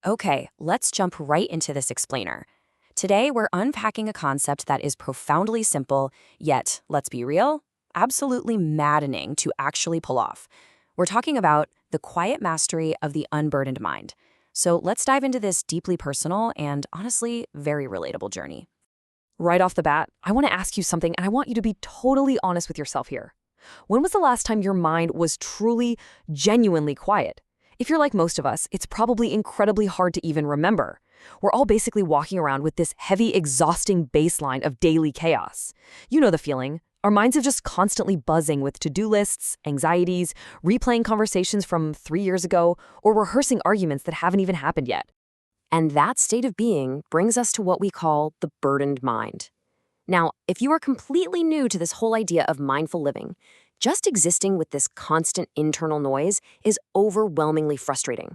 Okay, let's jump right into this explainer. Today, we're unpacking a concept that is profoundly simple, yet, let's be real, absolutely maddening to actually pull off. We're talking about the quiet mastery of the unburdened mind. So let's dive into this deeply personal and honestly very relatable journey. Right off the bat, I want to ask you something, and I want you to be totally honest with yourself here. When was the last time your mind was truly, genuinely quiet? If you're like most of us, it's probably incredibly hard to even remember. We're all basically walking around with this heavy, exhausting baseline of daily chaos. You know the feeling. Our minds are just constantly buzzing with to-do lists, anxieties, replaying conversations from 3 years ago, or rehearsing arguments that haven't even happened yet. And that state of being brings us to what we call the burdened mind. Now, if you are completely new to this whole idea of mindful living, just existing with this constant internal noise is overwhelmingly frustrating.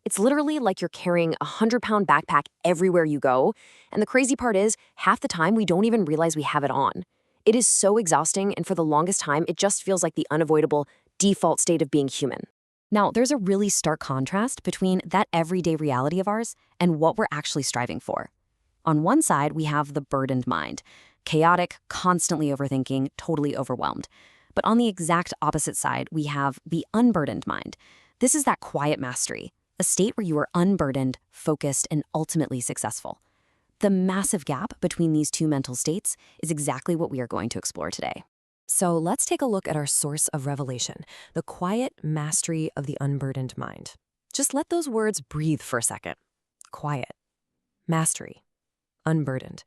It's literally like you're carrying a 100-pound backpack everywhere you go, and the crazy part is, half the time we don't even realize we have it on. It is so exhausting, and for the longest time, it just feels like the unavoidable default state of being human. Now, there's a really stark contrast between that everyday reality of ours and what we're actually striving for. On one side, we have the burdened mind, chaotic, constantly overthinking, totally overwhelmed. But on the exact opposite side, we have the unburdened mind. This is that quiet mastery, a state where you are unburdened, focused, and ultimately successful. The massive gap between these two mental states is exactly what we are going to explore today. So let's take a look at our source of revelation, the quiet mastery of the unburdened mind. Just let those words breathe for a second. Quiet, mastery, unburdened.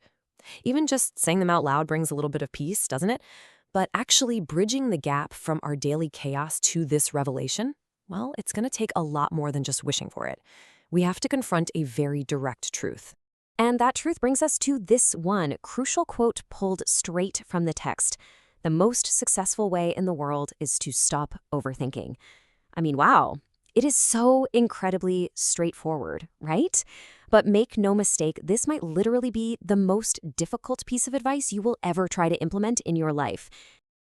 Even just saying them out loud brings a little bit of peace, doesn't it? But actually bridging the gap from our daily chaos to this revelation, well, it's going to take a lot more than just wishing for it. We have to confront a very direct truth. And that truth brings us to this one crucial quote pulled straight from the text. The most successful way in the world is to stop overthinking. I mean, wow. It is so incredibly straightforward, right? But make no mistake, this might literally be the most difficult piece of advice you will ever try to implement in your life.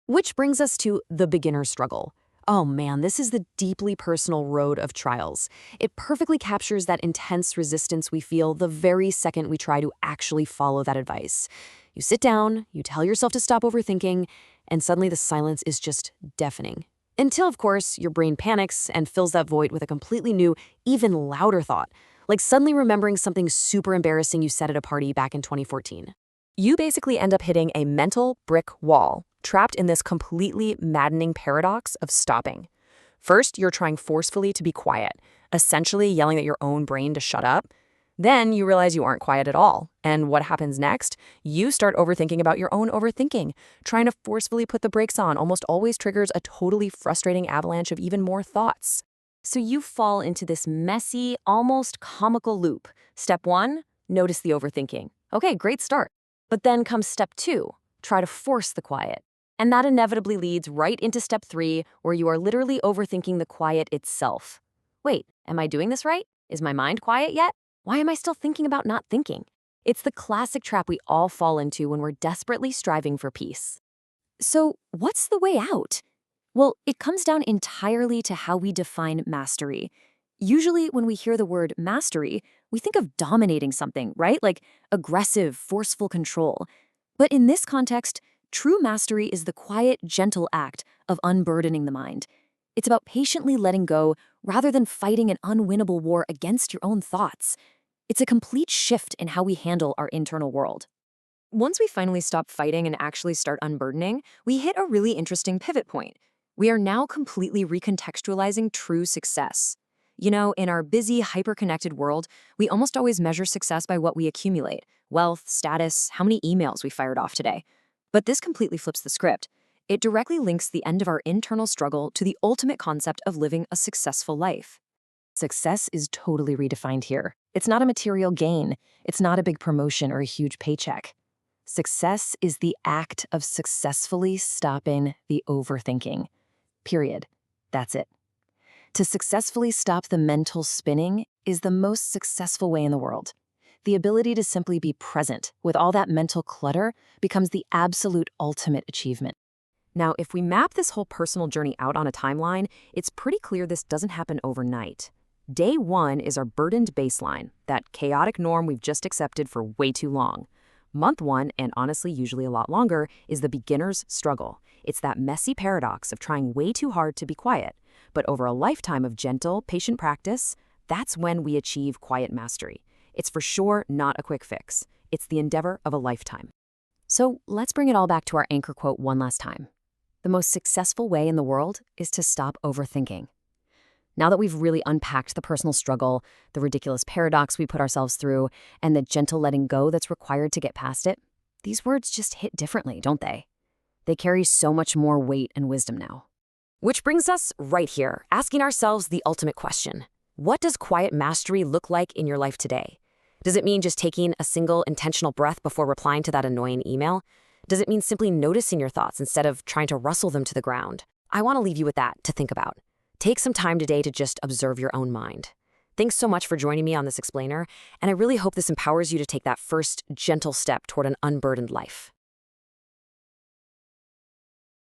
Which brings us to the beginner struggle. Oh man, this is the deeply personal road of trials. It perfectly captures that intense resistance we feel the very second we try to actually follow that advice. You sit down, you tell yourself to stop overthinking, and suddenly the silence is just deafening. Until, of course, your brain panics and fills that void with a completely new, even louder thought, like suddenly remembering something super embarrassing you said at a party back in 2014. You basically end up hitting a mental brick wall, trapped in this completely maddening paradox of stopping. First, you're trying forcefully to be quiet, essentially yelling at your own brain to shut up. Then you realize you aren't quiet at all. And what happens next? You start overthinking about your own overthinking. Trying to forcefully put the brakes on almost always triggers a totally frustrating avalanche of even more thoughts. So you fall into this messy, almost comical loop. Step 1, notice the overthinking. Okay, great start. But then comes step 2, try to force the quiet. And that inevitably leads right into step 3, where you are literally overthinking the quiet itself. Wait, am I doing this right? Is my mind quiet yet? Why am I still thinking about not thinking? It's the classic trap we all fall into when we're desperately striving for peace. So, what's the way out? Well, it comes down entirely to how we define mastery. Usually, when we hear the word mastery, we think of dominating something, right? Like aggressive, forceful control. But in this context, true mastery is the quiet, gentle act of unburdening the mind. It's about patiently letting go rather than fighting an unwinnable war against your own thoughts. It's a complete shift in how we handle our internal world. Once we finally stop fighting and actually start unburdening, we hit a really interesting pivot point. We are now completely recontextualizing true success. You know, in our busy, hyper-connected world, we almost always measure success by what we accumulate: wealth, status, how many emails we fired off today. But this completely flips the script. It directly links the end of our internal struggle to the ultimate concept of living a successful life. Success is totally redefined here. It's not a material gain. It's not a big promotion or a huge paycheck. Success is the act of successfully stopping the overthinking. Period. That's it. To successfully stop the mental spinning is the most successful way in the world. The ability to simply be present with all that mental clutter becomes the absolute ultimate achievement. Now, if we map this whole personal journey out on a timeline, it's pretty clear this doesn't happen overnight. Day 1 is our burdened baseline, that chaotic norm we've just accepted for way too long. Month 1, and honestly usually a lot longer, is the beginner's struggle. It's that messy paradox of trying way too hard to be quiet. But over a lifetime of gentle, patient practice, that's when we achieve quiet mastery. It's for sure not a quick fix. It's the endeavor of a lifetime. So let's bring it all back to our anchor quote one last time. The most successful way in the world is to stop overthinking. Now that we've really unpacked the personal struggle, the ridiculous paradox we put ourselves through, and the gentle letting go that's required to get past it, these words just hit differently, don't they? They carry so much more weight and wisdom now. Which brings us right here, asking ourselves the ultimate question. What does quiet mastery look like in your life today? Does it mean just taking a single intentional breath before replying to that annoying email? Does it mean simply noticing your thoughts instead of trying to rustle them to the ground? I want to leave you with that to think about. Take some time today to just observe your own mind. Thanks so much for joining me on this explainer, and I really hope this empowers you to take that first gentle step toward an unburdened life.